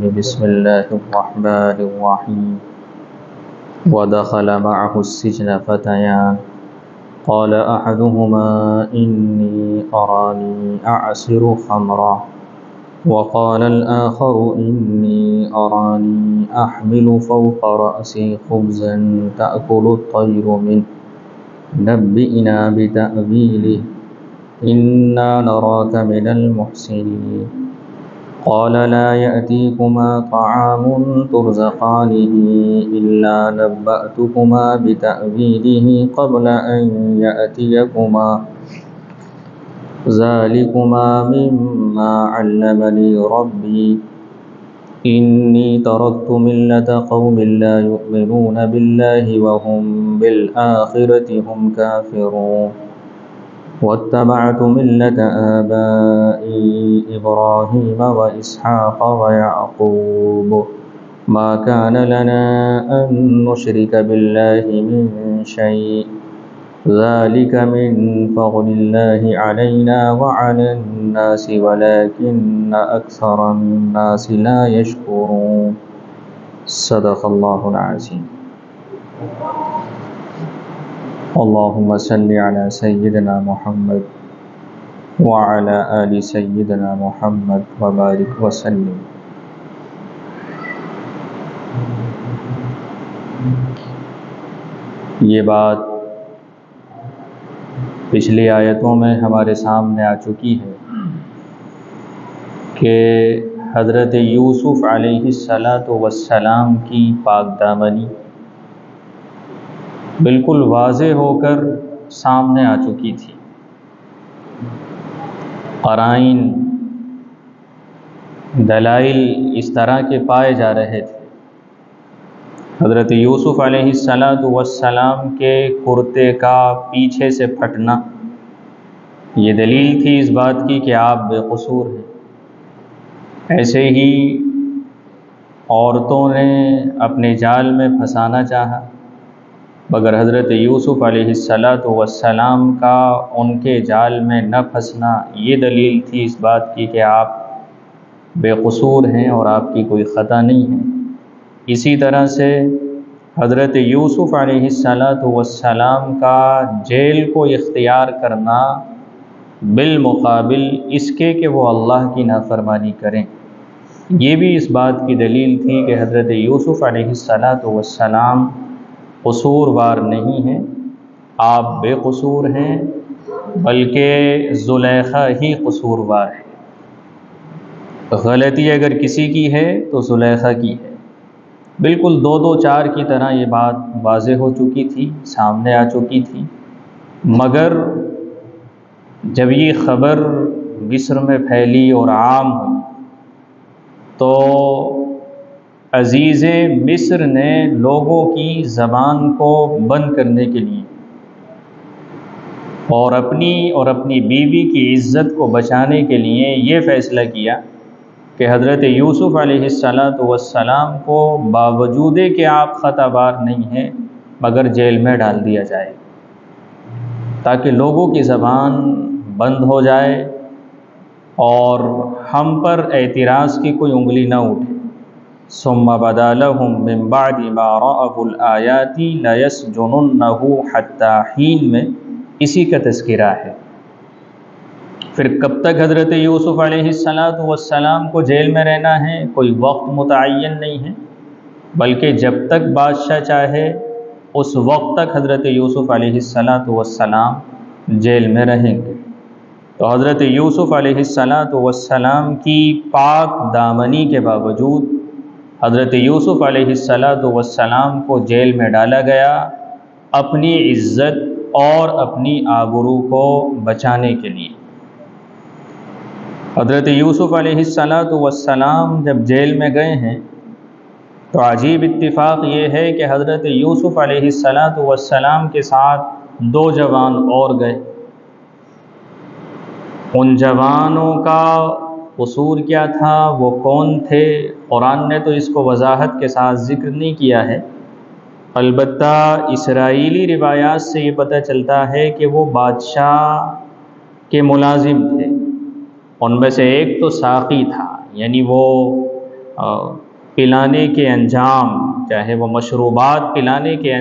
بسم الله الرحمن الرحيم. ودخل معه السجن فتيان قال أحدهما إني أراني أعصر خمرا وقال الآخر إني أراني أحمل فوق رأسي خبزا تأكل الطير منه نبئنا بتأويله إنا نراك من المحسنين. قال لا يأتيكما طعام ترزقانه إلا نبأتكما بتأويله قبل أن يأتيكما ذلكما مما علمني ربي إني تركت ملة قوم لا يؤمنون بالله وهم بالآخرة هم كافرون واتبعت ملة آبائي إبراهيم وإسحاق ويعقوب ما كان لنا أن نشرك بالله من شيء ذلك من فضل الله علينا وعلى الناس ولكن أكثر الناس لا يشكرون. صدق الله العظيم. اللهم صل على سيدنا محمد وعلى آل سيدنا محمد وبارك وسلم. یہ بات پچھلی آیتوں میں ہمارے سامنے آ چکی ہے کہ حضرت یوسف علیہ السلام کی پاک دامنی بالکل واضح ہو کر سامنے آ چکی تھی. قرائن دلائل اس طرح کے پائے جا رہے تھے. حضرت یوسف علیہ السلام کے کرتے کا پیچھے سے پھٹنا یہ دلیل تھی اس بات کی کہ آپ بے قصور ہیں. ایسے ہی عورتوں نے اپنے جال میں پھنسانا چاہا مگر حضرت یوسف علیہ السلام کا ان کے جال میں نہ پھنسنا یہ دلیل تھی اس بات کی کہ آپ بے قصور ہیں اور آپ کی کوئی خطا نہیں ہے. اسی طرح سے حضرت یوسف علیہ السلام کا جیل کو اختیار کرنا بالمقابل اس کے کہ وہ اللہ کی نافرمانی کریں یہ بھی اس بات کی دلیل تھی کہ حضرت یوسف علیہ السلام قصوروار نہیں ہیں، آپ بے قصور ہیں بلکہ زلیخا ہی قصوروار ہے. غلطی اگر کسی کی ہے تو زلیخا کی ہے. بالکل دو دو چار کی طرح یہ بات واضح ہو چکی تھی، سامنے آ چکی تھی. مگر جب یہ خبر مصر میں پھیلی اور عام ہوئی تو عزیز مصر نے لوگوں کی زبان کو بند کرنے کے لیے اور اپنی بیوی کی عزت کو بچانے کے لیے یہ فیصلہ کیا کہ حضرت یوسف علیہ السلام کو باوجود کہ آپ خطا بار نہیں ہیں مگر جیل میں ڈال دیا جائے تاکہ لوگوں کی زبان بند ہو جائے اور ہم پر اعتراض کی کوئی انگلی نہ اٹھے. ثم بدا لهم من بعد ما رأوا الآیات لیسجننه حتی حین میں اسی کا تذکرہ ہے. پھر کب تک حضرت یوسف علیہ السلام کو جیل میں رہنا ہے کوئی وقت متعین نہیں ہے بلکہ جب تک بادشاہ چاہے اس وقت تک حضرت یوسف علیہ السلام جیل میں رہیں گے. تو حضرت یوسف علیہ السلام کی پاک دامنی کے باوجود حضرت یوسف علیہ السلام کو جیل میں ڈالا گیا اپنی عزت اور اپنی آبرو کو بچانے کے لیے. حضرت یوسف علیہ السلام جب جیل میں گئے ہیں تو عجیب اتفاق یہ ہے کہ حضرت یوسف علیہ السلام کے ساتھ دو جوان اور گئے. ان جوانوں کا قصور کیا تھا، وہ کون تھے، قرآن نے تو اس کو وضاحت کے ساتھ ذکر نہیں کیا ہے. البتہ اسرائیلی روایات سے یہ پتہ چلتا ہے کہ وہ بادشاہ کے ملازم تھے. ان میں سے ایک تو ساقی تھا، یعنی وہ پلانے کے انجام، چاہے وہ مشروبات پلانے کے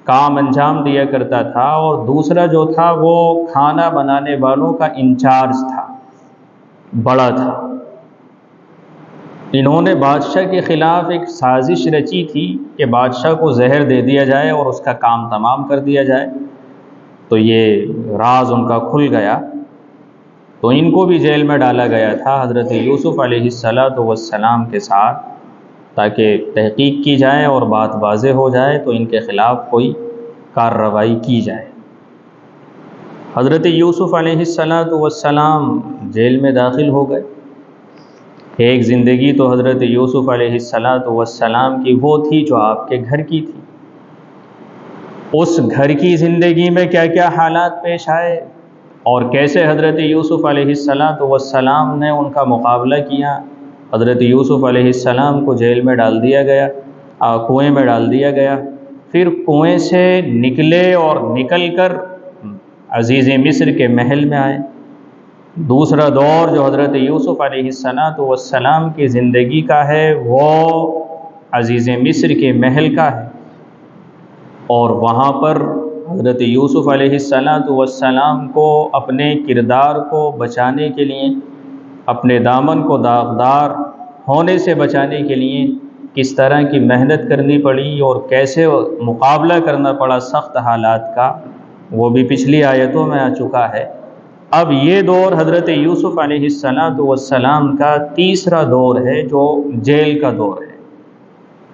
کام انجام دیا کرتا تھا، اور دوسرا جو تھا وہ کھانا بنانے والوں کا انچارج تھا، بڑا تھا۔ انہوں نے بادشاہ کے خلاف ایک سازش رچی تھی کہ بادشاہ کو زہر دے دیا جائے اور اس کا کام تمام کر دیا جائے۔ تو یہ راز ان کا کھل گیا، تو ان کو بھی جیل میں ڈالا گیا تھا حضرت یوسف علیہ السلام کے ساتھ، تاکہ تحقیق کی جائے اور بات واضح ہو جائے تو ان کے خلاف کوئی کارروائی کی جائے۔ حضرت یوسف علیہ السلام جیل میں داخل ہو گئے۔ ایک زندگی تو حضرت یوسف علیہ السلام کی وہ تھی جو آپ کے گھر کی تھی۔ اس گھر کی زندگی میں کیا کیا حالات پیش آئے اور کیسے حضرت یوسف علیہ السلام نے ان کا مقابلہ کیا۔ حضرت یوسف علیہ السلام کو جیل میں ڈال دیا گیا، کنویں میں ڈال دیا گیا، پھر کنویں سے نکلے اور نکل کر عزیز مصر کے محل میں آئے۔ دوسرا دور جو حضرت یوسف علیہ السلام کی زندگی کا ہے وہ عزیز مصر کے محل کا ہے، اور وہاں پر حضرت یوسف علیہ السلام کو اپنے کردار کو بچانے کے لیے، اپنے دامن کو داغدار ہونے سے بچانے کے لیے کس طرح کی محنت کرنی پڑی اور کیسے مقابلہ کرنا پڑا سخت حالات کا، وہ بھی پچھلی آیتوں میں آ چکا ہے۔ اب یہ دور حضرت یوسف علیہ السلام کا تیسرا دور ہے جو جیل کا دور ہے۔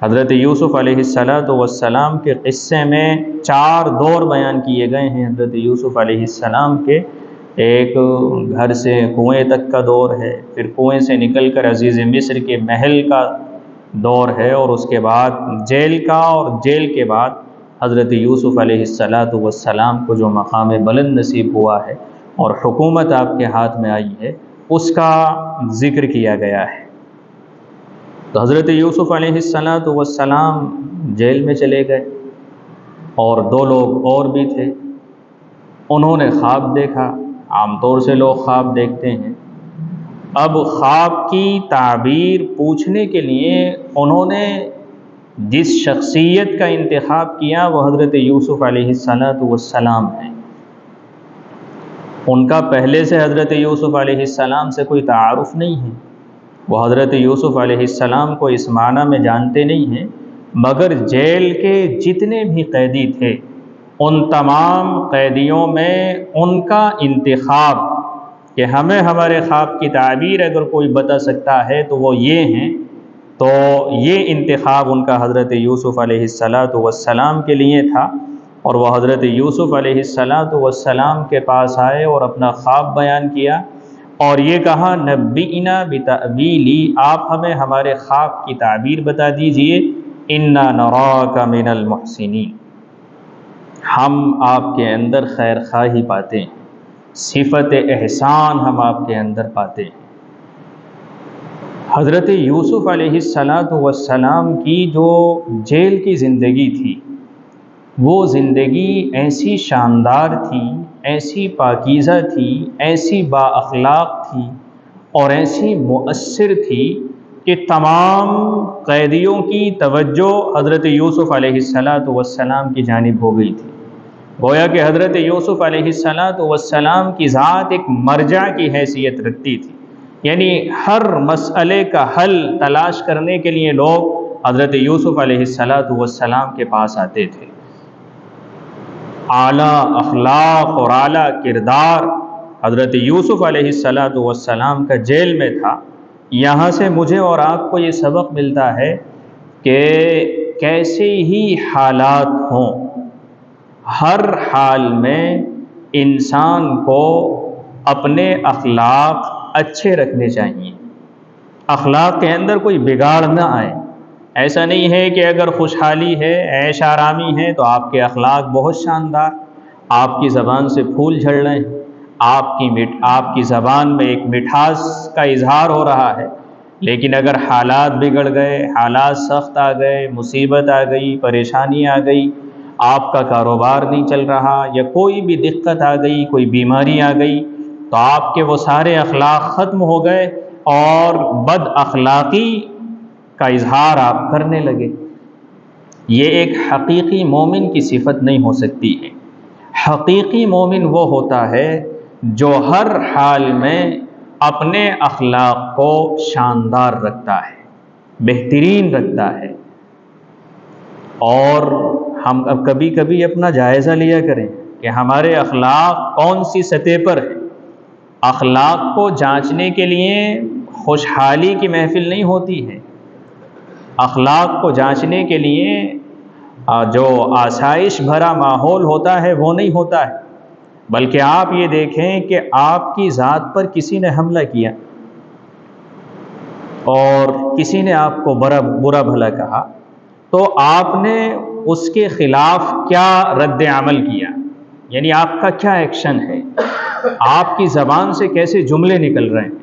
حضرت یوسف علیہ السلام کے قصے میں 4 دور بیان کیے گئے ہیں حضرت یوسف علیہ السلام کے۔ ایک گھر سے کنویں تک کا دور ہے، پھر کنویں سے نکل کر عزیز مصر کے محل کا دور ہے، اور اس کے بعد جیل کا، اور جیل کے بعد حضرت یوسف علیہ السلام کو جو مقام بلند نصیب ہوا ہے اور حکومت آپ کے ہاتھ میں آئی ہے، اس کا ذکر کیا گیا ہے۔ تو حضرت یوسف علیہ السلام جیل میں چلے گئے، اور 2 لوگ اور بھی تھے۔ انہوں نے خواب دیکھا، عام طور سے لوگ خواب دیکھتے ہیں۔ اب خواب کی تعبیر پوچھنے کے لیے انہوں نے جس شخصیت کا انتخاب کیا وہ حضرت یوسف علیہ السلام ہیں۔ ان کا پہلے سے حضرت یوسف علیہ السلام سے کوئی تعارف نہیں ہے، وہ حضرت یوسف علیہ السلام کو اس معنی میں جانتے نہیں ہیں، مگر جیل کے جتنے بھی قیدی تھے ان تمام قیدیوں میں ان کا انتخاب کہ ہمیں ہمارے خواب کی تعبیر اگر کوئی بتا سکتا ہے تو وہ یہ ہیں، تو یہ انتخاب ان کا حضرت یوسف علیہ السلام کے لیے تھا، اور وہ حضرت یوسف علیہ السلام کے پاس آئے اور اپنا خواب بیان کیا، اور یہ کہا نبئنا بتأویلی، آپ ہمیں ہمارے خواب کی تعبیر بتا دیجئے، انا نراک من المحسنین، ہم آپ کے اندر خیر خواہی پاتے ہیں، صفت احسان ہم آپ کے اندر پاتے ہیں۔ حضرت یوسف علیہ السلام کی جو جیل کی زندگی تھی وہ زندگی ایسی شاندار تھی، ایسی پاکیزہ تھی، ایسی با اخلاق تھی اور ایسی مؤثر تھی کہ تمام قیدیوں کی توجہ حضرت یوسف علیہ السلام کی جانب ہو گئی تھی۔ گویا کہ حضرت یوسف علیہ السلام کی ذات ایک مرجع کی حیثیت رکھتی تھی، یعنی ہر مسئلے کا حل تلاش کرنے کے لیے لوگ حضرت یوسف علیہ السلام کے پاس آتے تھے۔ اعلیٰ اخلاق اور اعلیٰ کردار حضرت یوسف علیہ السلام کا جیل میں تھا۔ یہاں سے مجھے اور آپ کو یہ سبق ملتا ہے کہ کیسے ہی حالات ہوں، ہر حال میں انسان کو اپنے اخلاق اچھے رکھنے چاہیے، اخلاق کے اندر کوئی بگاڑ نہ آئے۔ ایسا نہیں ہے کہ اگر خوشحالی ہے، عیش آرامی ہے تو آپ کے اخلاق بہت شاندار، آپ کی زبان سے پھول جھڑ رہے ہیں، آپ کی زبان میں ایک مٹھاس کا اظہار ہو رہا ہے، لیکن اگر حالات بگڑ گئے، حالات سخت آ گئے، مصیبت آ گئی، پریشانی آ گئی، آپ کا کاروبار نہیں چل رہا یا کوئی بھی دقت آ گئی، کوئی بیماری آ گئی، تو آپ کے وہ سارے اخلاق ختم ہو گئے، اور بد اخلاقی کا اظہار آپ کرنے لگے۔ یہ ایک حقیقی مومن کی صفت نہیں ہو سکتی ہے۔ حقیقی مومن وہ ہوتا ہے جو ہر حال میں اپنے اخلاق کو شاندار رکھتا ہے، بہترین رکھتا ہے۔ اور ہم اب کبھی کبھی اپنا جائزہ لیا کریں کہ ہمارے اخلاق کون سی سطح پر ہے۔ اخلاق کو جانچنے کے لیے خوشحالی کی محفل نہیں ہوتی ہے، اخلاق کو جانچنے کے لیے جو آسائش بھرا ماحول ہوتا ہے وہ نہیں ہوتا ہے، بلکہ آپ یہ دیکھیں کہ آپ کی ذات پر کسی نے حملہ کیا اور کسی نے آپ کو برا بھلا کہا، تو آپ نے اس کے خلاف کیا رد عمل کیا، یعنی آپ کا کیا ایکشن ہے، آپ کی زبان سے کیسے جملے نکل رہے ہیں۔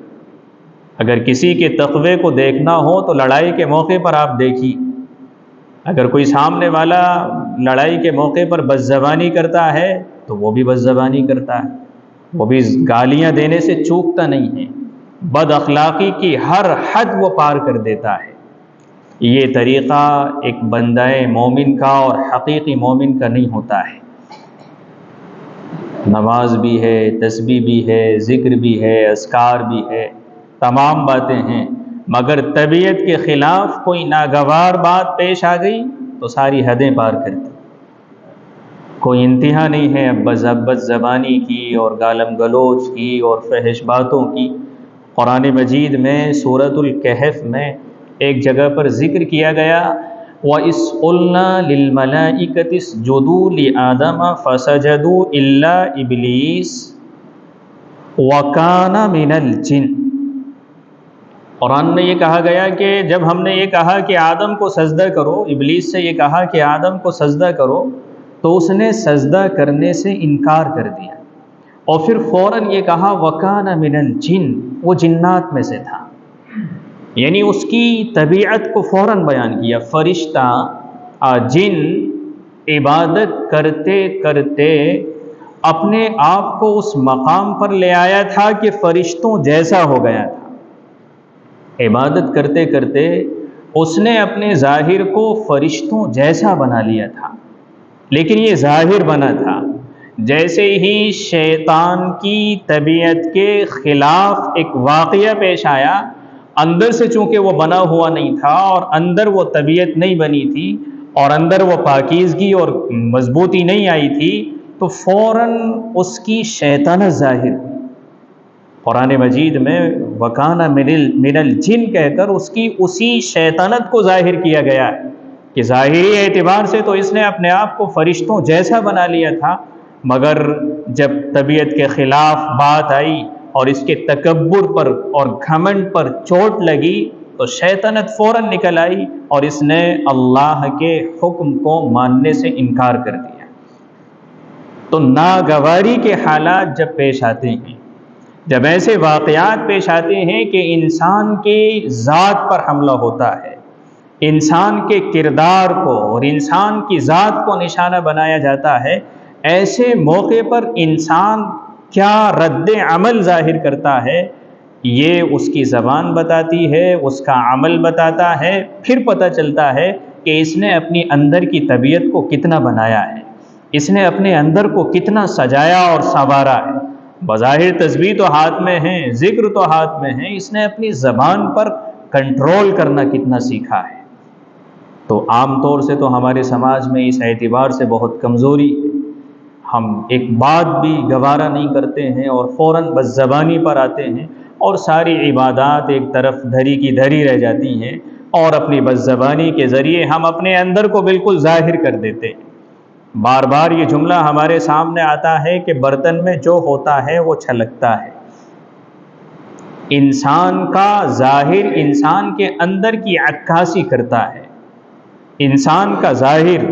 اگر کسی کے تقوی کو دیکھنا ہو تو لڑائی کے موقع پر آپ دیکھیے، اگر کوئی سامنے والا لڑائی کے موقع پر بدزبانی کرتا ہے تو وہ بھی بدزبانی کرتا ہے، وہ بھی گالیاں دینے سے چوکتا نہیں ہے، بد اخلاقی کی ہر حد وہ پار کر دیتا ہے۔ یہ طریقہ ایک بندہ مومن کا اور حقیقی مومن کا نہیں ہوتا ہے۔ نماز بھی ہے، تسبیح بھی ہے، ذکر بھی ہے، اذکار بھی ہے، تمام باتیں ہیں، مگر طبیعت کے خلاف کوئی ناگوار بات پیش آ گئی تو ساری حدیں پار کرتی، کوئی انتہا نہیں ہے بد زبانی کی اور گالم گلوچ کی اور فحش باتوں کی۔ قرآن مجید میں سورۃ الکہف میں ایک جگہ پر ذکر کیا گیا، وَإِذْ قُلْنَا لِلْمَلَائِكَةِ اسْجُدُوا لِآدَمَ فَسَجَدُوا إِلَّا إِبْلِيسَ وَكَانَ مِنَ الْجِنِّ۔ قرآن میں یہ کہا گیا کہ جب ہم نے یہ کہا کہ آدم کو سجدہ کرو، ابلیس سے یہ کہا کہ آدم کو سجدہ کرو، تو اس نے سجدہ کرنے سے انکار کر دیا، اور پھر فوراً یہ کہا وَكَانَ مِنَ الْجِنِّ، وہ جنات میں سے تھا، یعنی اس کی طبیعت کو فوراً بیان کیا۔ فرشتہ جن عبادت کرتے کرتے اپنے آپ کو اس مقام پر لے آیا تھا کہ فرشتوں جیسا ہو گیا تھا، عبادت کرتے کرتے اس نے اپنے ظاہر کو فرشتوں جیسا بنا لیا تھا، لیکن یہ ظاہر بنا تھا۔ جیسے ہی شیطان کی طبیعت کے خلاف ایک واقعہ پیش آیا، اندر سے چونکہ وہ بنا ہوا نہیں تھا اور اندر وہ طبیعت نہیں بنی تھی اور اندر وہ پاکیزگی اور مضبوطی نہیں آئی تھی، تو فوراً اس کی شیطانت ظاہر ہوئی۔ قرآن مجید میں وَكَانَ مِنَ الْجِنِّ کہہ کر اس کی اسی شیطانت کو ظاہر کیا گیا ہے کہ ظاہری اعتبار سے تو اس نے اپنے آپ کو فرشتوں جیسا بنا لیا تھا، مگر جب طبیعت کے خلاف بات آئی اور اس کے تکبر پر اور گھمنڈ پر چوٹ لگی تو شیطنت فوراً نکل آئی اور اس نے اللہ کے حکم کو ماننے سے انکار کر دیا۔ تو ناگواری کے حالات جب پیش آتے ہیں، جب ایسے واقعات پیش آتے ہیں کہ انسان کی ذات پر حملہ ہوتا ہے، انسان کے کردار کو اور انسان کی ذات کو نشانہ بنایا جاتا ہے، ایسے موقع پر انسان کیا رد عمل ظاہر کرتا ہے، یہ اس کی زبان بتاتی ہے، اس کا عمل بتاتا ہے، پھر پتہ چلتا ہے کہ اس نے اپنی اندر کی طبیعت کو کتنا بنایا ہے، اس نے اپنے اندر کو کتنا سجایا اور سنوارا ہے۔ بظاہر تسبیح تو ہاتھ میں ہے، ذکر تو ہاتھ میں ہے، اس نے اپنی زبان پر کنٹرول کرنا کتنا سیکھا ہے۔ تو عام طور سے تو ہمارے سماج میں اس اعتبار سے بہت کمزوری ہے، ہم ایک بات بھی گوارا نہیں کرتے ہیں اور فوراً بس زبانی پر آتے ہیں اور ساری عبادات ایک طرف دھری کی دھری رہ جاتی ہیں، اور اپنی بس زبانی کے ذریعے ہم اپنے اندر کو بالکل ظاہر کر دیتے ہیں۔ بار بار یہ جملہ ہمارے سامنے آتا ہے کہ برتن میں جو ہوتا ہے وہ چھلکتا ہے۔ انسان کا ظاہر انسان کے اندر کی عکاسی کرتا ہے، انسان کا ظاہر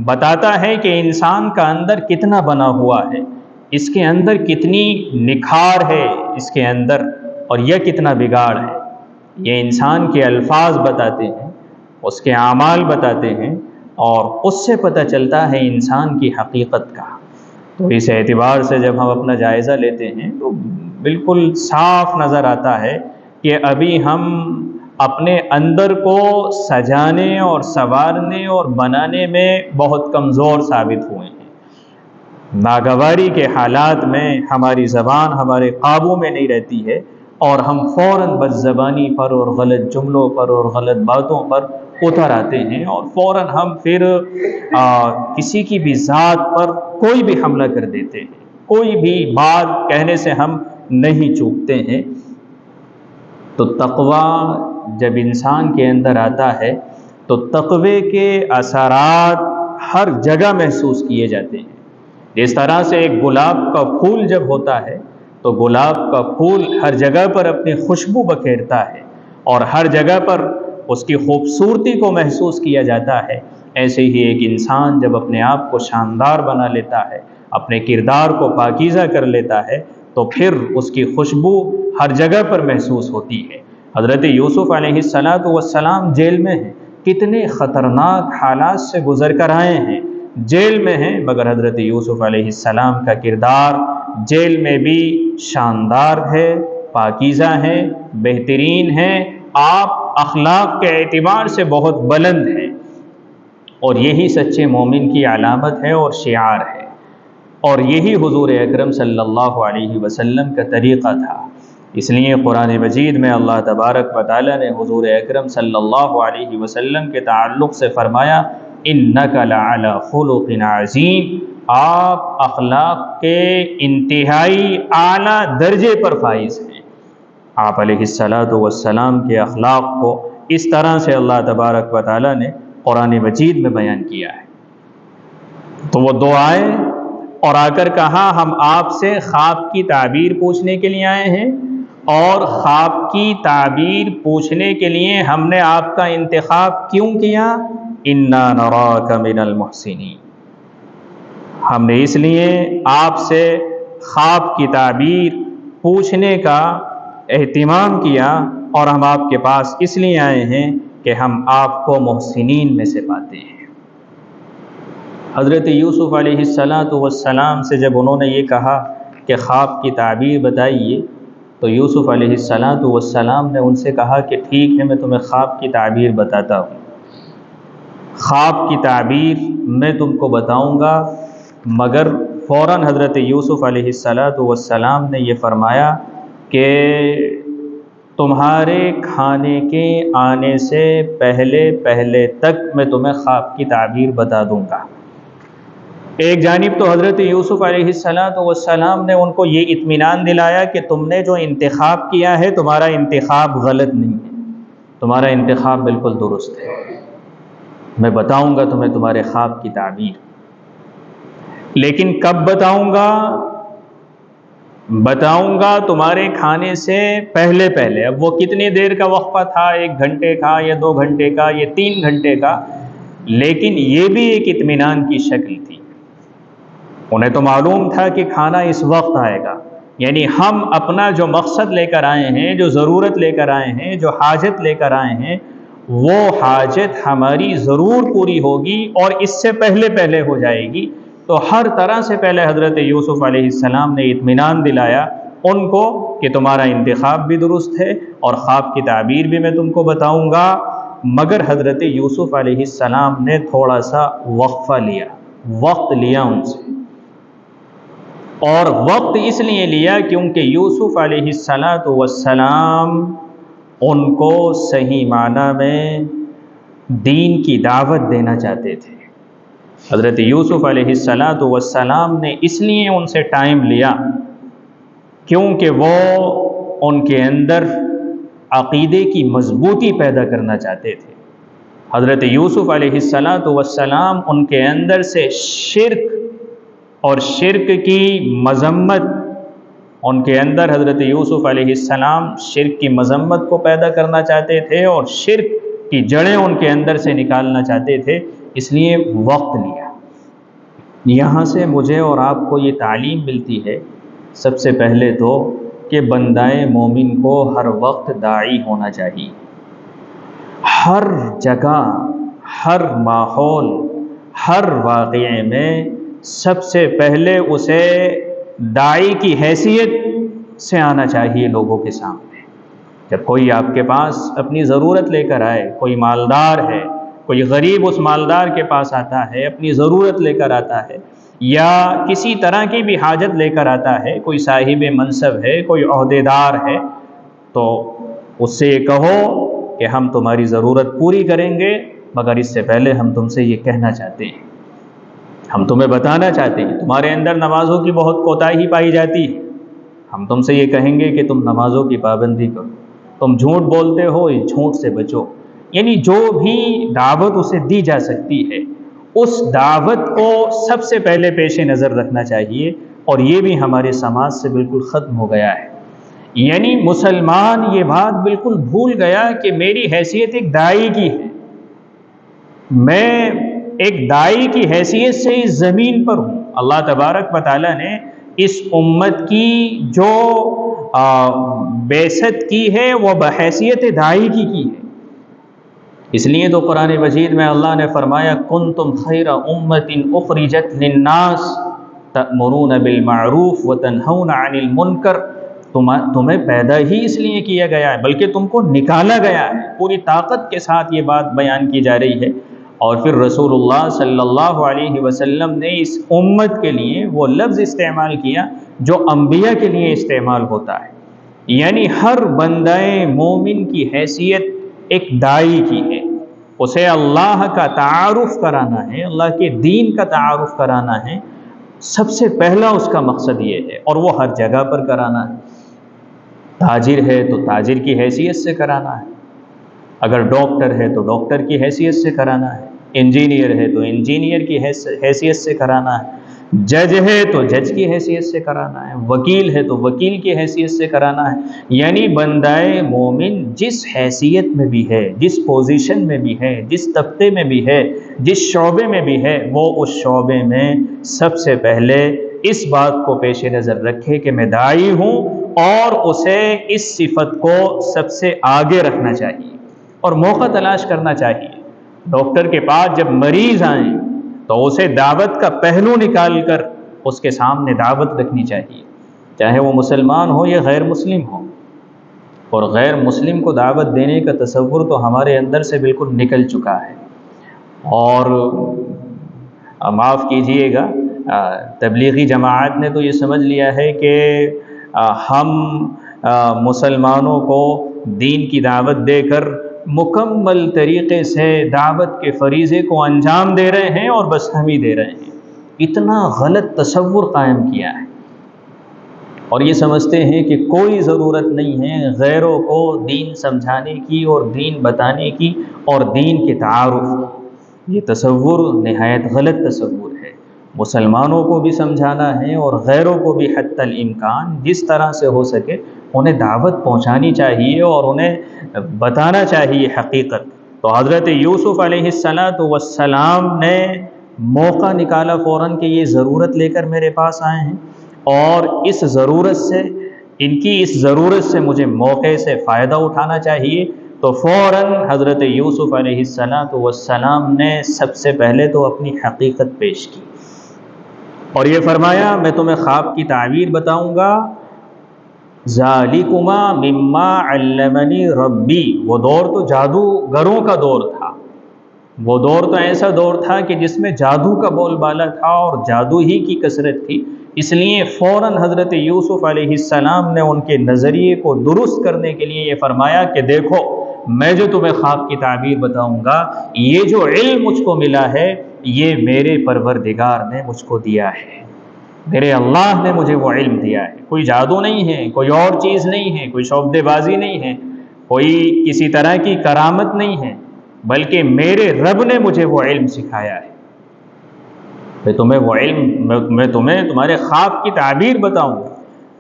بتاتا ہے کہ انسان کا اندر کتنا بنا ہوا ہے، اس کے اندر کتنی نکھار ہے اس کے اندر، اور یہ کتنا بگاڑ ہے۔ یہ انسان کے الفاظ بتاتے ہیں، اس کے اعمال بتاتے ہیں، اور اس سے پتہ چلتا ہے انسان کی حقیقت کا۔ تو اس اعتبار سے جب ہم اپنا جائزہ لیتے ہیں تو بالکل صاف نظر آتا ہے کہ ابھی ہم اپنے اندر کو سجانے اور سنوارنے اور بنانے میں بہت کمزور ثابت ہوئے ہیں۔ ناگواری کے حالات میں ہماری زبان ہمارے قابو میں نہیں رہتی ہے، اور ہم فوراً بد زبانی پر اور غلط جملوں پر اور غلط باتوں پر اتر آتے ہیں، اور فوراً ہم پھر کسی کی بھی ذات پر کوئی بھی حملہ کر دیتے ہیں، کوئی بھی بات کہنے سے ہم نہیں چوکتے ہیں۔ تو تقوی جب انسان کے اندر آتا ہے تو تقوی کے اثرات ہر جگہ محسوس کیے جاتے ہیں۔ اس طرح سے ایک گلاب کا پھول جب ہوتا ہے تو گلاب کا پھول ہر جگہ پر اپنی خوشبو بکھیرتا ہے اور ہر جگہ پر اس کی خوبصورتی کو محسوس کیا جاتا ہے۔ ایسے ہی ایک انسان جب اپنے آپ کو شاندار بنا لیتا ہے، اپنے کردار کو پاکیزہ کر لیتا ہے، تو پھر اس کی خوشبو ہر جگہ پر محسوس ہوتی ہے۔ حضرت یوسف علیہ السلام جیل میں ہیں، کتنے خطرناک حالات سے گزر کر آئے ہیں، جیل میں ہیں، مگر حضرت یوسف علیہ السلام کا کردار جیل میں بھی شاندار ہے، پاکیزہ ہے، بہترین ہے، آپ اخلاق کے اعتبار سے بہت بلند ہیں، اور یہی سچے مومن کی علامت ہے اور شعار ہے، اور یہی حضور اکرم صلی اللہ علیہ وسلم کا طریقہ تھا۔ اس لیے قرآن مجید میں اللہ تبارک و تعالیٰ نے حضور اکرم صلی اللہ علیہ وسلم کے تعلق سے فرمایا اِنَّكَ لَعَلَىٰ خُلُقٍ عَظِيمٍ، آپ اخلاق کے انتہائی اعلیٰ درجے پر فائز ہیں۔ آپ علیہ السلام کے اخلاق کو اس طرح سے اللہ تبارک و تعالیٰ نے قرآن مجید میں بیان کیا ہے۔ تو وہ دو آئے اور آ کر کہا ہم آپ سے خواب کی تعبیر پوچھنے کے لیے آئے ہیں، اور خواب کی تعبیر پوچھنے کے لیے ہم نے آپ کا انتخاب کیوں کیا؟ اِنَّا نَرَاكَ مِنَ الْمُحْسِنِينَ، ہم نے اس لیے آپ سے خواب کی تعبیر پوچھنے کا اہتمام کیا، اور ہم آپ کے پاس اس لیے آئے ہیں کہ ہم آپ کو محسنین میں سے پاتے ہیں۔ حضرت یوسف علیہ السلام سے جب انہوں نے یہ کہا کہ خواب کی تعبیر بتائیے، تو یوسف علیہ السلام نے ان سے کہا کہ ٹھیک ہے، میں تمہیں خواب کی تعبیر بتاتا ہوں، خواب کی تعبیر میں تم کو بتاؤں گا، مگر فوراً حضرت یوسف علیہ السلام نے یہ فرمایا کہ تمہارے کھانے کے آنے سے پہلے تک میں تمہیں خواب کی تعبیر بتا دوں گا۔ ایک جانب تو حضرت یوسف علیہ السلام نے ان کو یہ اطمینان دلایا کہ تم نے جو انتخاب کیا ہے تمہارا انتخاب غلط نہیں ہے، تمہارا انتخاب بالکل درست ہے، میں بتاؤں گا تمہیں تمہارے خواب کی تعبیر، لیکن کب بتاؤں گا تمہارے کھانے سے پہلے۔ اب وہ کتنی دیر کا وقفہ تھا، 1 گھنٹے کا یا 2 گھنٹے کا یا 3 گھنٹے کا، لیکن یہ بھی ایک اطمینان کی شکل تھی۔ انہیں تو معلوم تھا کہ کھانا اس وقت آئے گا، یعنی ہم اپنا جو مقصد لے کر آئے ہیں، جو ضرورت لے کر آئے ہیں، جو حاجت لے کر آئے ہیں، وہ حاجت ہماری ضرور پوری ہوگی اور اس سے پہلے ہو جائے گی۔ تو ہر طرح سے پہلے حضرت یوسف علیہ السلام نے اطمینان دلایا ان کو کہ تمہارا انتخاب بھی درست ہے اور خواب کی تعبیر بھی میں تم کو بتاؤں گا، مگر حضرت یوسف علیہ السلام نے تھوڑا سا وقفہ لیا، وقت لیا ان سے، اور وقت اس لیے لیا کیونکہ یوسف علیہ السلام ان کو صحیح معنی میں دین کی دعوت دینا چاہتے تھے۔ حضرت یوسف علیہ السلام نے اس لیے ان سے ٹائم لیا کیونکہ وہ ان کے اندر عقیدے کی مضبوطی پیدا کرنا چاہتے تھے۔ حضرت یوسف علیہ السلام ان کے اندر سے شرک اور شرک کی مذمت، ان کے اندر حضرت یوسف علیہ السلام شرک کی مذمت کو پیدا کرنا چاہتے تھے اور شرک کی جڑیں ان کے اندر سے نکالنا چاہتے تھے، اس لیے وقت لیا۔ یہاں سے مجھے اور آپ کو یہ تعلیم ملتی ہے سب سے پہلے تو کہ بندائے مومن کو ہر وقت داعی ہونا چاہیے، ہر جگہ، ہر ماحول، ہر واقعے میں سب سے پہلے اسے داعی کی حیثیت سے آنا چاہیے لوگوں کے سامنے۔ جب کوئی آپ کے پاس اپنی ضرورت لے کر آئے، کوئی مالدار ہے، کوئی غریب اس مالدار کے پاس آتا ہے، اپنی ضرورت لے کر آتا ہے، یا کسی طرح کی بھی حاجت لے کر آتا ہے، کوئی صاحب منصب ہے، کوئی عہدیدار ہے، تو اس سے یہ کہو کہ ہم تمہاری ضرورت پوری کریں گے، مگر اس سے پہلے ہم تم سے یہ کہنا چاہتے ہیں، ہم تمہیں بتانا چاہتے ہیں تمہارے اندر نمازوں کی بہت کوتاہی پائی جاتی ہے، ہم تم سے یہ کہیں گے کہ تم نمازوں کی پابندی کرو، تم جھوٹ بولتے ہو، اس جھوٹ سے بچو۔ یعنی جو بھی دعوت اسے دی جا سکتی ہے، اس دعوت کو سب سے پہلے پیش نظر رکھنا چاہیے، اور یہ بھی ہمارے سماج سے بالکل ختم ہو گیا ہے۔ یعنی مسلمان یہ بات بالکل بھول گیا کہ میری حیثیت ایک داعی کی ہے، میں ایک داعی کی حیثیت سے اس زمین پر ہوں۔ اللہ تبارک و تعالیٰ نے اس امت کی جو بعثت کی ہے وہ بحیثیت داعی کی ہے۔ اس لیے تو قرآن مجید میں اللہ نے فرمایا کنتم خیر امت اخرجت للناس تأمرون بالمعروف وتنہون عن المنکر، تمہیں پیدا ہی اس لیے کیا گیا ہے، بلکہ تم کو نکالا گیا ہے۔ پوری طاقت کے ساتھ یہ بات بیان کی جا رہی ہے، اور پھر رسول اللہ صلی اللہ علیہ وسلم نے اس امت کے لیے وہ لفظ استعمال کیا جو انبیاء کے لیے استعمال ہوتا ہے، یعنی ہر بندہ مومن کی حیثیت ایک داعی کی ہے، اسے اللہ کا تعارف کرانا ہے، اللہ کے دین کا تعارف کرانا ہے، سب سے پہلا اس کا مقصد یہ ہے، اور وہ ہر جگہ پر کرانا ہے۔ تاجر ہے تو تاجر کی حیثیت سے کرانا ہے، اگر ڈاکٹر ہے تو ڈاکٹر کی حیثیت سے کرانا ہے، انجینئر ہے تو انجینئر کی حیثیت سے کرانا ہے، جج ہے تو جج کی حیثیت سے کرانا ہے، وکیل ہے تو وکیل کی حیثیت سے کرانا ہے۔ یعنی بندہ مومن جس حیثیت میں بھی ہے، جس پوزیشن میں بھی ہے، جس طبقے میں بھی ہے، جس شعبے میں بھی ہے، وہ اس شعبے میں سب سے پہلے اس بات کو پیش نظر رکھے کہ میں داعی ہوں، اور اسے اس صفت کو سب سے آگے رکھنا چاہیے اور موقع تلاش کرنا چاہیے۔ ڈاکٹر کے پاس جب مریض آئیں تو اسے دعوت کا پہلو نکال کر اس کے سامنے دعوت رکھنی چاہیے، چاہے وہ مسلمان ہو یا غیر مسلم ہو۔ اور غیر مسلم کو دعوت دینے کا تصور تو ہمارے اندر سے بالکل نکل چکا ہے، اور معاف کیجئے گا، تبلیغی جماعت نے تو یہ سمجھ لیا ہے کہ ہم مسلمانوں کو دین کی دعوت دے کر مکمل طریقے سے دعوت کے فریضے کو انجام دے رہے ہیں، اور بس ہم ہی دے رہے ہیں۔ اتنا غلط تصور قائم کیا ہے، اور یہ سمجھتے ہیں کہ کوئی ضرورت نہیں ہے غیروں کو دین سمجھانے کی اور دین بتانے کی اور دین کے تعارف کی۔ یہ تصور نہایت غلط تصور ہے۔ مسلمانوں کو بھی سمجھانا ہے اور غیروں کو بھی حتی الامکان جس طرح سے ہو سکے انہیں دعوت پہنچانی چاہیے اور انہیں بتانا چاہیے حقیقت۔ تو حضرت یوسف علیہ السلام نے موقع نکالا فوراً کہ یہ ضرورت لے کر میرے پاس آئے ہیں، اور اس ضرورت سے، ان کی اس ضرورت سے مجھے موقع سے فائدہ اٹھانا چاہیے۔ تو فوراً حضرت یوسف علیہ السلام نے سب سے پہلے تو اپنی حقیقت پیش کی، اور یہ فرمایا میں تمہیں خواب کی تعبیر بتاؤں گا۔ ذالکما مما علمنی ربی، وہ دور تو جادوگروں کا دور تھا، وہ دور تو ایسا دور تھا کہ جس میں جادو کا بول بالا تھا اور جادو ہی کی کثرت تھی۔ اس لیے فوراً حضرت یوسف علیہ السلام نے ان کے نظریے کو درست کرنے کے لیے یہ فرمایا کہ دیکھو میں جو تمہیں خواب کی تعبیر بتاؤں گا، یہ جو علم مجھ کو ملا ہے یہ میرے پروردگار نے مجھ کو دیا ہے، میرے اللہ نے مجھے وہ علم دیا ہے، کوئی جادو نہیں ہے، کوئی اور چیز نہیں ہے، کوئی شعبدے بازی نہیں ہے، کوئی کسی طرح کی کرامت نہیں ہے، بلکہ میرے رب نے مجھے وہ علم سکھایا ہے۔ میں تمہیں وہ علم، میں تمہیں تمہارے خواب کی تعبیر بتاؤں گا۔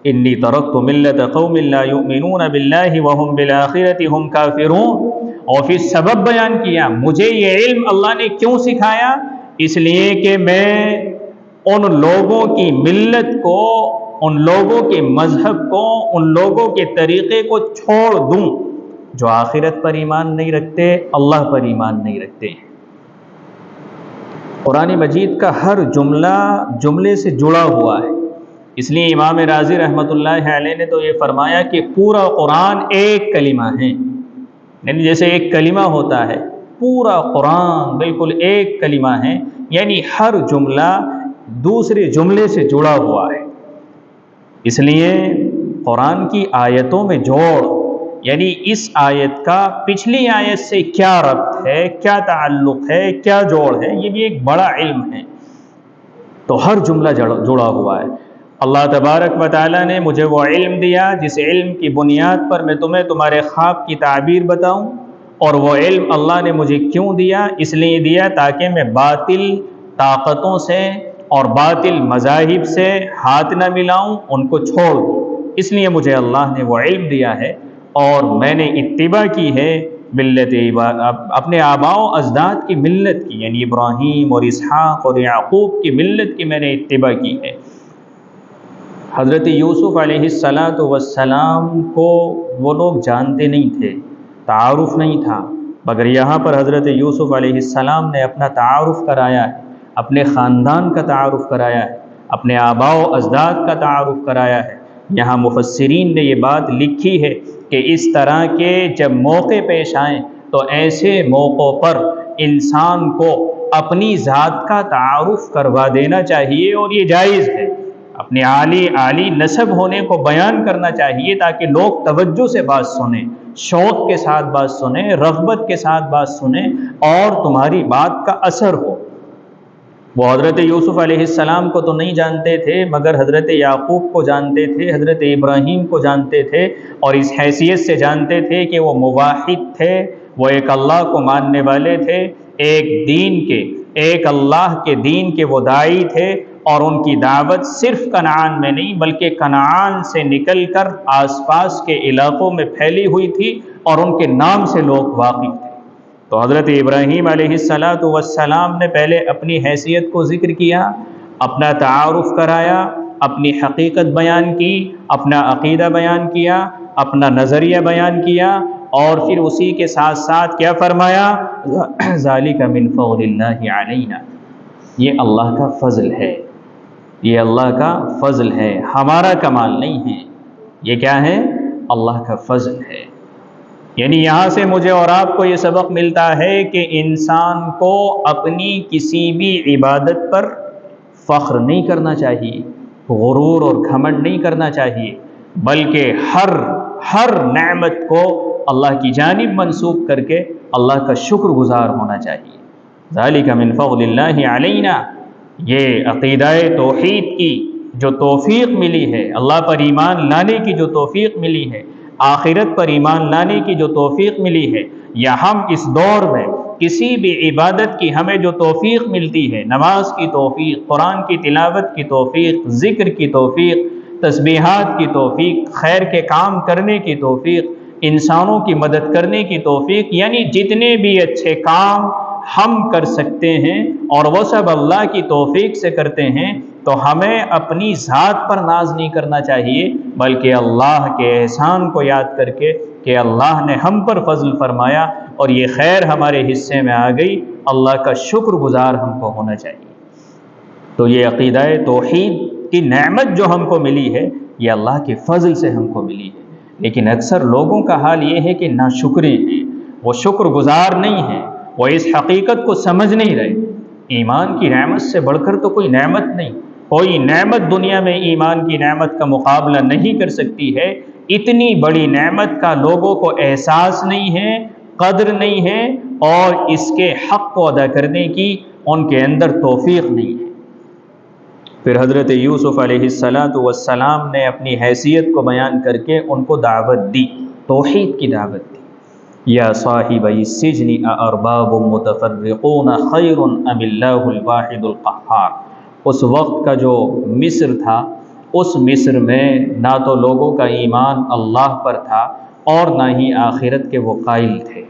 انی ترکت ملت قوم لا یؤمنون باللہ وہم بالآخرۃ ہم کافرون، اور پھر سبب بیان کیا مجھے یہ علم اللہ نے کیوں سکھایا، اس لیے کہ میں ان لوگوں کی ملت کو، ان لوگوں کے مذہب کو، ان لوگوں کے طریقے کو چھوڑ دوں جو آخرت پر ایمان نہیں رکھتے، اللہ پر ایمان نہیں رکھتے ہیں۔ قرآن مجید کا ہر جملہ جملے سے جڑا ہوا ہے، اس لیے امام رازی رحمۃ اللہ علیہ نے تو یہ فرمایا کہ پورا قرآن ایک کلمہ ہے، یعنی جیسے ایک کلمہ ہوتا ہے، پورا قرآن بالکل ایک کلمہ ہے، یعنی ہر جملہ دوسرے جملے سے جڑا ہوا ہے۔ اس لیے قرآن کی آیتوں میں جوڑ، یعنی اس آیت کا پچھلی آیت سے کیا ربط ہے، کیا تعلق ہے، کیا جوڑ ہے، یہ بھی ایک بڑا علم ہے۔ تو ہر جملہ جڑا ہوا ہے۔ اللہ تبارک و تعالیٰ نے مجھے وہ علم دیا جس علم کی بنیاد پر میں تمہیں تمہارے خواب کی تعبیر بتاؤں، اور وہ علم اللہ نے مجھے کیوں دیا؟ اس لیے دیا تاکہ میں باطل طاقتوں سے اور باطل مذاہب سے ہاتھ نہ ملاؤں، ان کو چھوڑ دوں۔ اس لیے مجھے اللہ نے وہ علم دیا ہے، اور میں نے اتباع کی ہے ملت اپنے آباء و اجداد کی ملت کی، یعنی ابراہیم اور اسحاق اور یعقوب کی ملت کی میں نے اتباع کی ہے۔ حضرت یوسف علیہ السلام کو وہ لوگ جانتے نہیں تھے، تعارف نہیں تھا، مگر یہاں پر حضرت یوسف علیہ السلام نے اپنا تعارف کرایا ہے، اپنے خاندان کا تعارف کرایا ہے، اپنے آباء و اجداد کا تعارف کرایا ہے۔ یہاں مفسرین نے یہ بات لکھی ہے کہ اس طرح کے جب موقع پیش آئیں تو ایسے موقعوں پر انسان کو اپنی ذات کا تعارف کروا دینا چاہیے، اور یہ جائز ہے۔ اپنے عالی نسب ہونے کو بیان کرنا چاہیے تاکہ لوگ توجہ سے بات سنیں، شوق کے ساتھ بات سنیں، رغبت کے ساتھ بات سنیں، اور تمہاری بات کا اثر ہو۔ وہ حضرت یوسف علیہ السلام کو تو نہیں جانتے تھے، مگر حضرت یعقوب کو جانتے تھے، حضرت ابراہیم کو جانتے تھے، اور اس حیثیت سے جانتے تھے کہ وہ موحد تھے، وہ ایک اللہ کو ماننے والے تھے، ایک اللہ کے دین کے وہ داعی تھے، اور ان کی دعوت صرف کنعان میں نہیں بلکہ کنعان سے نکل کر آس پاس کے علاقوں میں پھیلی ہوئی تھی، اور ان کے نام سے لوگ واقف تھے۔ تو حضرت ابراہیم علیہ السلام نے پہلے اپنی حیثیت کو ذکر کیا، اپنا تعارف کرایا، اپنی حقیقت بیان کی، اپنا عقیدہ بیان کیا، اپنا نظریہ بیان کیا، اور پھر اسی کے ساتھ ساتھ کیا فرمایا؟ ذالک من فضل اللہ علینا، یہ اللہ کا فضل ہے، یہ اللہ کا فضل ہے، ہمارا کمال نہیں ہے، یہ کیا ہے؟ اللہ کا فضل ہے۔ یعنی یہاں سے مجھے اور آپ کو یہ سبق ملتا ہے کہ انسان کو اپنی کسی بھی عبادت پر فخر نہیں کرنا چاہیے، غرور اور گھمنڈ نہیں کرنا چاہیے، بلکہ ہر نعمت کو اللہ کی جانب منسوب کر کے اللہ کا شکر گزار ہونا چاہیے۔ ذالک من فضل اللہ علینا، یہ عقیدہ توحید کی جو توفیق ملی ہے، اللہ پر ایمان لانے کی جو توفیق ملی ہے، آخرت پر ایمان لانے کی جو توفیق ملی ہے، یا ہم اس دور میں کسی بھی عبادت کی ہمیں جو توفیق ملتی ہے، نماز کی توفیق، قرآن کی تلاوت کی توفیق، ذکر کی توفیق، تسبیحات کی توفیق، خیر کے کام کرنے کی توفیق، انسانوں کی مدد کرنے کی توفیق، یعنی جتنے بھی اچھے کام ہم کر سکتے ہیں اور وہ سب اللہ کی توفیق سے کرتے ہیں، تو ہمیں اپنی ذات پر ناز نہیں کرنا چاہیے، بلکہ اللہ کے احسان کو یاد کر کے کہ اللہ نے ہم پر فضل فرمایا اور یہ خیر ہمارے حصے میں آ گئی، اللہ کا شکر گزار ہم کو ہونا چاہیے۔ تو یہ عقیدہ توحید کی نعمت جو ہم کو ملی ہے، یہ اللہ کے فضل سے ہم کو ملی ہے، لیکن اکثر لوگوں کا حال یہ ہے کہ ناشکرے ہیں، وہ شکر گزار نہیں ہیں، وہ اس حقیقت کو سمجھ نہیں رہے۔ ایمان کی نعمت سے بڑھ کر تو کوئی نعمت نہیں، کوئی نعمت دنیا میں ایمان کی نعمت کا مقابلہ نہیں کر سکتی ہے۔ اتنی بڑی نعمت کا لوگوں کو احساس نہیں ہے، قدر نہیں ہے، اور اس کے حق کو ادا کرنے کی ان کے اندر توفیق نہیں ہے۔ پھر حضرت یوسف علیہ السلام نے اپنی حیثیت کو بیان کر کے ان کو دعوت دی، توحید کی دعوت دی۔ یا صاحبی السجن اارباب متفرقون خیر ام اللہ الواحد القہار۔ اس وقت کا جو مصر تھا، اس مصر میں نہ تو لوگوں کا ایمان اللہ پر تھا اور نہ ہی آخرت کے وہ قائل تھے،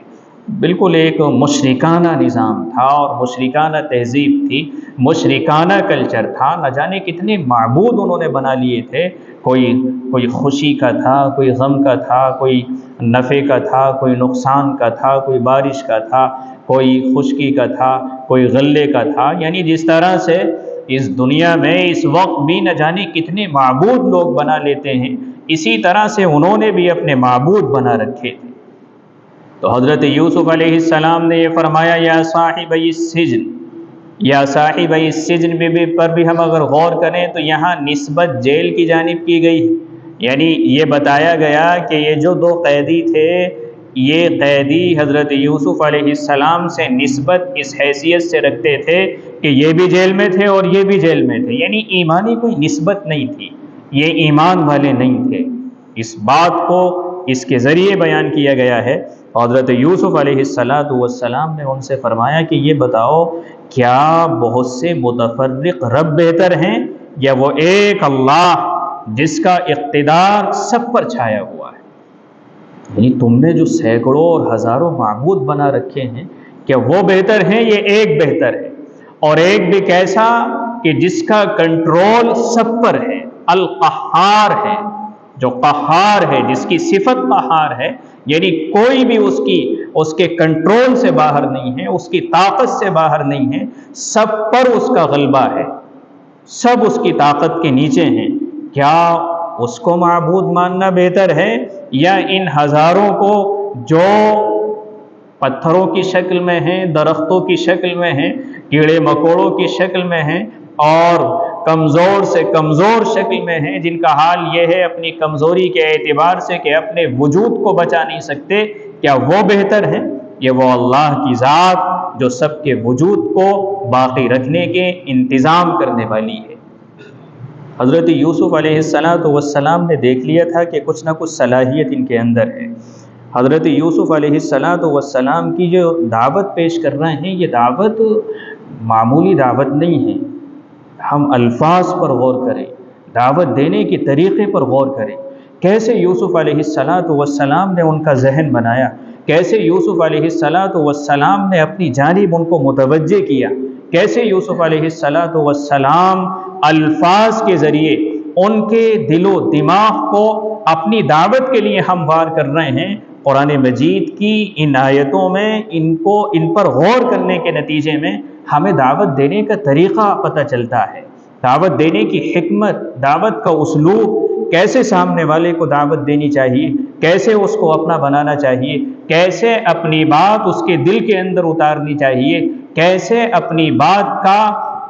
بالکل ایک مشرکانہ نظام تھا اور مشرکانہ تہذیب تھی، مشرکانہ کلچر تھا، نہ جانے کتنے معبود انہوں نے بنا لیے تھے، کوئی خوشی کا تھا، کوئی غم کا تھا، کوئی نفع کا تھا، کوئی نقصان کا تھا، کوئی بارش کا تھا، کوئی خشکی کا تھا، کوئی غلے کا تھا، یعنی جس طرح سے اس دنیا میں اس وقت بھی نہ جانے کتنے معبود لوگ بنا لیتے ہیں، اسی طرح سے انہوں نے بھی اپنے معبود بنا رکھے تھے۔ تو حضرت یوسف علیہ السلام نے یہ فرمایا یا صاحب السجن، یا صاحب السجن پر بھی ہم اگر غور کریں تو یہاں نسبت جیل کی جانب کی گئی، یعنی یہ بتایا گیا کہ یہ جو دو قیدی تھے، یہ قیدی حضرت یوسف علیہ السلام سے نسبت اس حیثیت سے رکھتے تھے کہ یہ بھی جیل میں تھے اور یہ بھی جیل میں تھے، یعنی ایمانی کوئی نسبت نہیں تھی، یہ ایمان والے نہیں تھے۔ اس بات کو اس کے ذریعے بیان کیا گیا ہے۔ حضرت یوسف علیہ السلام نے ان سے فرمایا کہ یہ بتاؤ کیا بہت سے متفرق رب بہتر ہیں یا وہ ایک اللہ جس کا اقتدار سب پر چھایا ہوا ہے؟ یعنی تم نے جو سینکڑوں اور ہزاروں معبود بنا رکھے ہیں، کیا وہ بہتر ہیں؟ یہ ایک بہتر ہے، اور ایک بھی کیسا کہ جس کا کنٹرول سب پر ہے، القہار ہے، جو قہار ہے، جس کی صفت قہار ہے، یعنی کوئی بھی اس کے کنٹرول سے باہر نہیں ہے، اس کی طاقت سے باہر نہیں ہے، سب پر اس کا غلبہ ہے، سب اس کی طاقت کے نیچے ہیں۔ کیا اس کو معبود ماننا بہتر ہے یا ان ہزاروں کو جو پتھروں کی شکل میں ہیں، درختوں کی شکل میں ہیں، کیڑے مکوڑوں کی شکل میں ہیں اور کمزور سے کمزور شکل میں ہیں، جن کا حال یہ ہے اپنی کمزوری کے اعتبار سے کہ اپنے وجود کو بچا نہیں سکتے، کیا وہ بہتر ہے؟ یہ وہ اللہ کی ذات جو سب کے وجود کو باقی رکھنے کے انتظام کرنے والی ہے۔ حضرت یوسف علیہ السلام نے دیکھ لیا تھا کہ کچھ نہ کچھ صلاحیت ان کے اندر ہے۔ حضرت یوسف علیہ السلام کی جو دعوت پیش کر رہے ہیں، یہ دعوت معمولی دعوت نہیں ہے۔ ہم الفاظ پر غور کریں، دعوت دینے کے طریقے پر غور کریں، کیسے یوسف علیہ السلام نے ان کا ذہن بنایا، کیسے یوسف علیہ السلام نے اپنی جانب ان کو متوجہ کیا، کیسے یوسف علیہ السلام الفاظ کے ذریعے ان کے دل و دماغ کو اپنی دعوت کے لیے ہموار کر رہے ہیں۔ قرآن مجید کی ان آیتوں میں ان پر غور کرنے کے نتیجے میں ہمیں دعوت دینے کا طریقہ پتہ چلتا ہے، دعوت دینے کی حکمت، دعوت کا اسلوب، کیسے سامنے والے کو دعوت دینی چاہیے، کیسے اس کو اپنا بنانا چاہیے، کیسے اپنی بات اس کے دل کے اندر اتارنی چاہیے، کیسے اپنی بات کا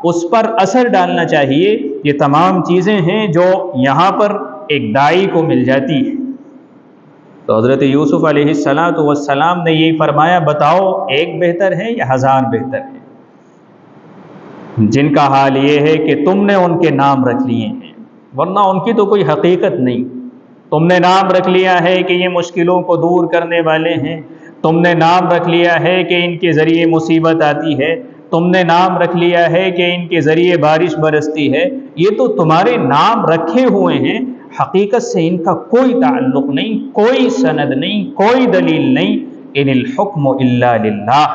اس پر اثر ڈالنا چاہیے۔ یہ تمام چیزیں ہیں جو یہاں پر ایک داعی کو مل جاتی ہے۔ تو حضرت یوسف علیہ السلام نے یہی فرمایا بتاؤ ایک بہتر ہے یا ہزار بہتر ہے؟ جن کا حال یہ ہے کہ تم نے ان کے نام رکھ لیے ہیں، ورنہ ان کی تو کوئی حقیقت نہیں۔ تم نے نام رکھ لیا ہے کہ یہ مشکلوں کو دور کرنے والے ہیں، تم نے نام رکھ لیا ہے کہ ان کے ذریعے مصیبت آتی ہے، تم نے نام رکھ لیا ہے کہ ان کے ذریعے بارش برستی ہے۔ یہ تو تمہارے نام رکھے ہوئے ہیں، حقیقت سے ان کا کوئی تعلق نہیں، کوئی سند نہیں، کوئی دلیل نہیں۔ ان الحکم الا للہ،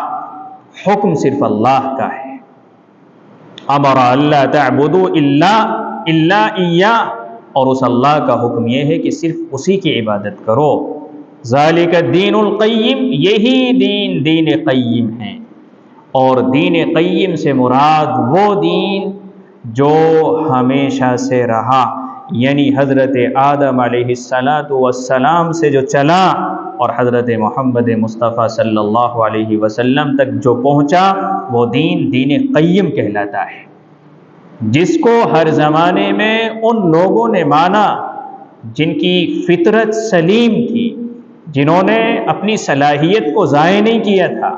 حکم صرف اللہ کا ہے۔ امر اللہ تعبدوا الا ایاہ، اور اس اللہ کا حکم یہ ہے کہ صرف اسی کی عبادت کرو۔ ذالک الدین القیم، یہی دین قیم ہے، اور دین قیم سے مراد وہ دین جو ہمیشہ سے رہا، یعنی حضرت آدم علیہ السلام سے جو چلا اور حضرت محمد مصطفیٰ صلی اللہ علیہ وسلم تک جو پہنچا، وہ دین قیم کہلاتا ہے، جس کو ہر زمانے میں ان لوگوں نے مانا جن کی فطرت سلیم تھی، جنہوں نے اپنی صلاحیت کو ضائع نہیں کیا تھا،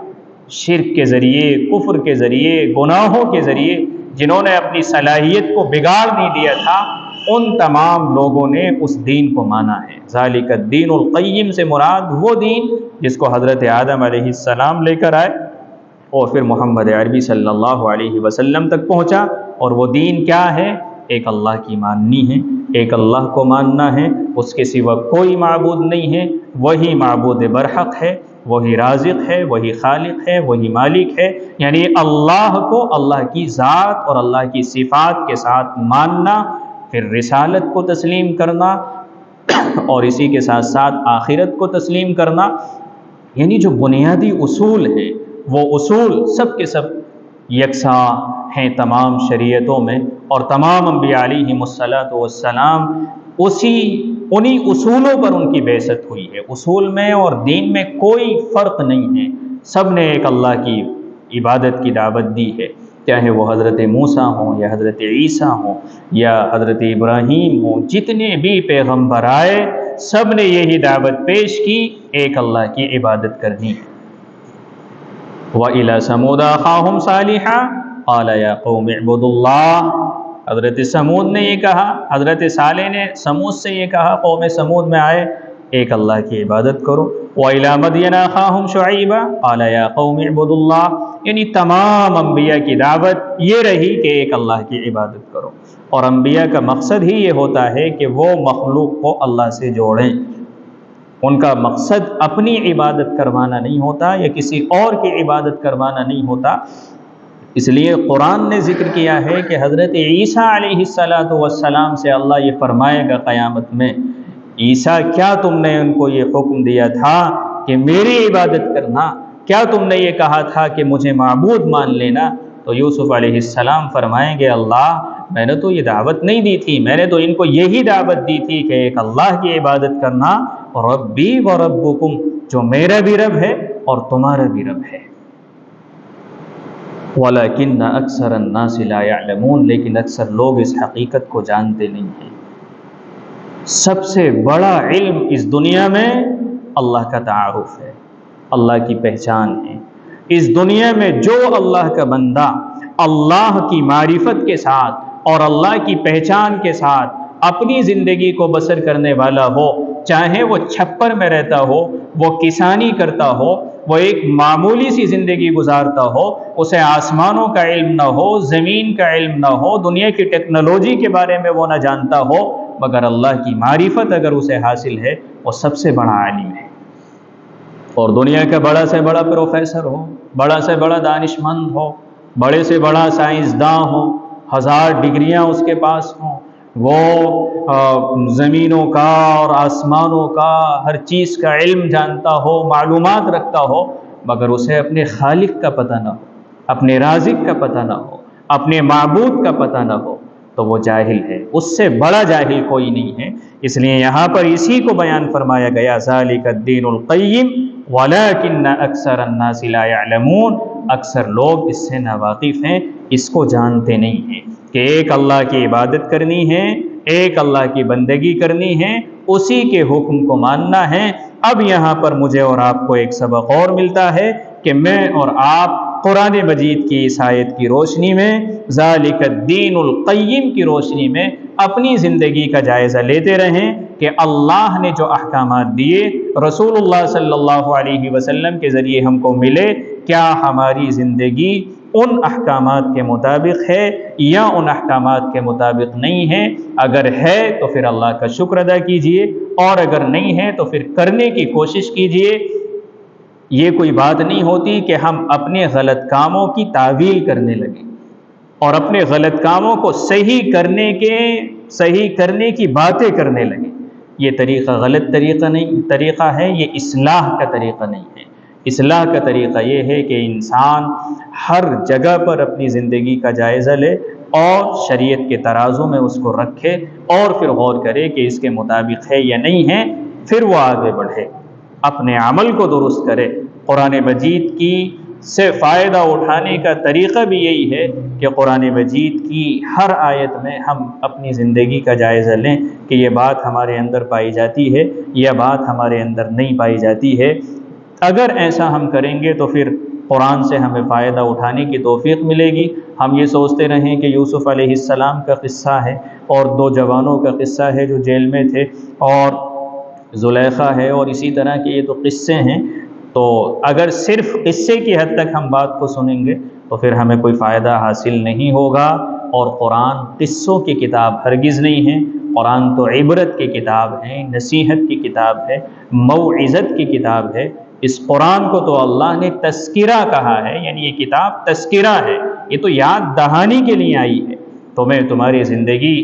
شرک کے ذریعے، کفر کے ذریعے، گناہوں کے ذریعے جنہوں نے اپنی صلاحیت کو بگاڑ نہیں دیا تھا، ان تمام لوگوں نے اس دین کو مانا ہے۔ ذالک الدین القیم سے مراد وہ دین جس کو حضرت آدم علیہ السلام لے کر آئے اور پھر محمد عربی صلی اللہ علیہ وسلم تک پہنچا۔ اور وہ دین کیا ہے؟ ایک اللہ کی ماننی ہے، ایک اللہ کو ماننا ہے، اس کے سوا کوئی معبود نہیں ہے، وہی معبود برحق ہے، وہی رازق ہے، وہی خالق ہے، وہی مالک ہے، یعنی اللہ کو اللہ کی ذات اور اللہ کی صفات کے ساتھ ماننا، پھر رسالت کو تسلیم کرنا اور اسی کے ساتھ ساتھ آخرت کو تسلیم کرنا، یعنی جو بنیادی اصول ہیں وہ اصول سب کے سب یکساں ہیں تمام شریعتوں میں، اور تمام انبیاء علیہم الصلاۃ والسلام انہی اصولوں پر ان کی بعثت ہوئی ہے۔ اصول میں اور دین میں کوئی فرق نہیں ہے، سب نے ایک اللہ کی عبادت کی دعوت دی ہے، چاہے وہ حضرت موسیٰ ہوں یا حضرت عیسیٰ ہوں یا حضرت ابراہیم ہوں، جتنے بھی پیغمبر آئے سب نے یہی دعوت پیش کی، ایک اللہ کی عبادت کرنی ہے۔ وَإِلَى ثَمُودَ أَخَاهُمْ صَالِحًا قَالَ يَا قَوْمِ اعْبُدُوا اللَّهَ، حضرت سمود نے یہ کہا، حضرت صالح نے سمود سے یہ کہا، قوم سمود میں آئے ایک اللہ کی عبادت کرو۔ وَإِلَى مَدْيَنَ أَخَاهُمْ شُعَيْبًا قَالَ يَا قَوْمِ اعْبُدُوا اللَّهَ، یعنی تمام انبیاء کی دعوت یہ رہی کہ ایک اللہ کی عبادت کرو، اور انبیاء کا مقصد ہی یہ ہوتا ہے کہ وہ مخلوق کو اللہ سے جوڑیں۔ ان کا مقصد اپنی عبادت کروانا نہیں ہوتا یا کسی اور کی عبادت کروانا نہیں ہوتا۔ اس لیے قرآن نے ذکر کیا ہے کہ حضرت عیسیٰ علیہ السلام سے اللہ یہ فرمائے گا قیامت میں، عیسیٰ کیا تم نے ان کو یہ حکم دیا تھا کہ میری عبادت کرنا؟ کیا تم نے یہ کہا تھا کہ مجھے معبود مان لینا؟ تو یوسف علیہ السلام فرمائیں گے، اللہ میں نے تو یہ دعوت نہیں دی تھی، میں نے تو ان کو یہی دعوت دی تھی کہ ایک اللہ کی عبادت کرنا، ربی و ربکم، جو میرا بھی رب ہے اور تمہارا بھی رب ہے۔ وَلَكِنَّ أَكْثَرَ النَّاسِ لَا يَعْلَمُونَ، لیکن اکثر لوگ اس حقیقت کو جانتے نہیں ہیں۔ سب سے بڑا علم اس دنیا میں اللہ کا تعارف ہے، اللہ کی پہچان ہے۔ اس دنیا میں جو اللہ کا بندہ اللہ کی معرفت کے ساتھ اور اللہ کی پہچان کے ساتھ اپنی زندگی کو بسر کرنے والا ہو، چاہے وہ چھپر میں رہتا ہو، وہ کسانی کرتا ہو، وہ ایک معمولی سی زندگی گزارتا ہو، اسے آسمانوں کا علم نہ ہو، زمین کا علم نہ ہو، دنیا کی ٹیکنالوجی کے بارے میں وہ نہ جانتا ہو، مگر اللہ کی معرفت اگر اسے حاصل ہے، وہ سب سے بڑا عالم ہے۔ اور دنیا کا بڑا سے بڑا پروفیسر ہو، بڑا سے بڑا دانش مند ہو، بڑے سے بڑا سائنسداں ہو، 1000 ڈگریاں اس کے پاس ہوں، وہ زمینوں کا اور آسمانوں کا ہر چیز کا علم جانتا ہو، معلومات رکھتا ہو، مگر اسے اپنے خالق کا پتہ نہ ہو، اپنے رازق کا پتہ نہ ہو، اپنے معبود کا پتہ نہ ہو، تو وہ جاہل ہے، اس سے بڑا جاہل کوئی نہیں ہے۔ اس لیے یہاں پر اسی کو بیان فرمایا گیا، ذالک الدین القیم ولکن اکثر الناس لا یعلمون، اکثر لوگ اس سے ناواقف ہیں، اس کو جانتے نہیں ہیں کہ ایک اللہ کی عبادت کرنی ہے، ایک اللہ کی بندگی کرنی ہے، اسی کے حکم کو ماننا ہے۔ اب یہاں پر مجھے اور آپ کو ایک سبق اور ملتا ہے کہ میں اور آپ قرآن مجید کی اس آیت کی روشنی میں، ذالک الدین القیم کی روشنی میں اپنی زندگی کا جائزہ لیتے رہیں کہ اللہ نے جو احکامات دیے رسول اللہ صلی اللہ علیہ وسلم کے ذریعے ہم کو ملے، کیا ہماری زندگی ان احکامات کے مطابق ہے یا ان احکامات کے مطابق نہیں ہے؟ اگر ہے تو پھر اللہ کا شکر ادا کیجئے، اور اگر نہیں ہے تو پھر کرنے کی کوشش کیجئے۔ یہ کوئی بات نہیں ہوتی کہ ہم اپنے غلط کاموں کی تعویل کرنے لگیں اور اپنے غلط کاموں کو صحیح کرنے کی باتیں کرنے لگیں۔ یہ طریقہ غلط طریقہ ہے، یہ اصلاح کا طریقہ نہیں ہے۔ اصلاح کا طریقہ یہ ہے کہ انسان ہر جگہ پر اپنی زندگی کا جائزہ لے اور شریعت کے ترازو میں اس کو رکھے، اور پھر غور کرے کہ اس کے مطابق ہے یا نہیں ہے، پھر وہ آگے بڑھے، اپنے عمل کو درست کرے۔ قرآن مجید کی سے فائدہ اٹھانے کا طریقہ بھی یہی ہے کہ قرآن مجید کی ہر آیت میں ہم اپنی زندگی کا جائزہ لیں کہ یہ بات ہمارے اندر پائی جاتی ہے، یہ بات ہمارے اندر نہیں پائی جاتی ہے۔ اگر ایسا ہم کریں گے تو پھر قرآن سے ہمیں فائدہ اٹھانے کی توفیق ملے گی۔ ہم یہ سوچتے رہیں کہ یوسف علیہ السلام کا قصہ ہے اور 2 جوانوں کا قصہ ہے جو جیل میں تھے، اور زلیخا ہے، اور اسی طرح کے یہ تو قصے ہیں، تو اگر صرف قصے کی حد تک ہم بات کو سنیں گے تو پھر ہمیں کوئی فائدہ حاصل نہیں ہوگا۔ اور قرآن قصوں کی کتاب ہرگز نہیں ہے، قرآن تو عبرت کی کتاب ہے، نصیحت کی کتاب ہے، موعظت کی کتاب ہے۔ اس قرآن کو تو اللہ نے تذکرہ کہا ہے، یعنی یہ کتاب تذکرہ ہے، یہ تو یاد دہانی کے لیے آئی ہے، تمہیں تمہاری زندگی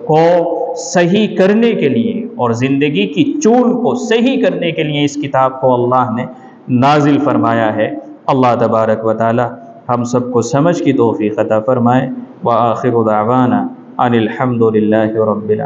کو صحیح کرنے کے لیے اور زندگی کی چول کو صحیح کرنے کے لیے اس کتاب کو اللہ نے نازل فرمایا ہے۔ اللہ تبارک و تعالی ہم سب کو سمجھ کی توفیق عطا فرمائے۔ وآخر دعوانا ان الحمد للہ رب العالمین۔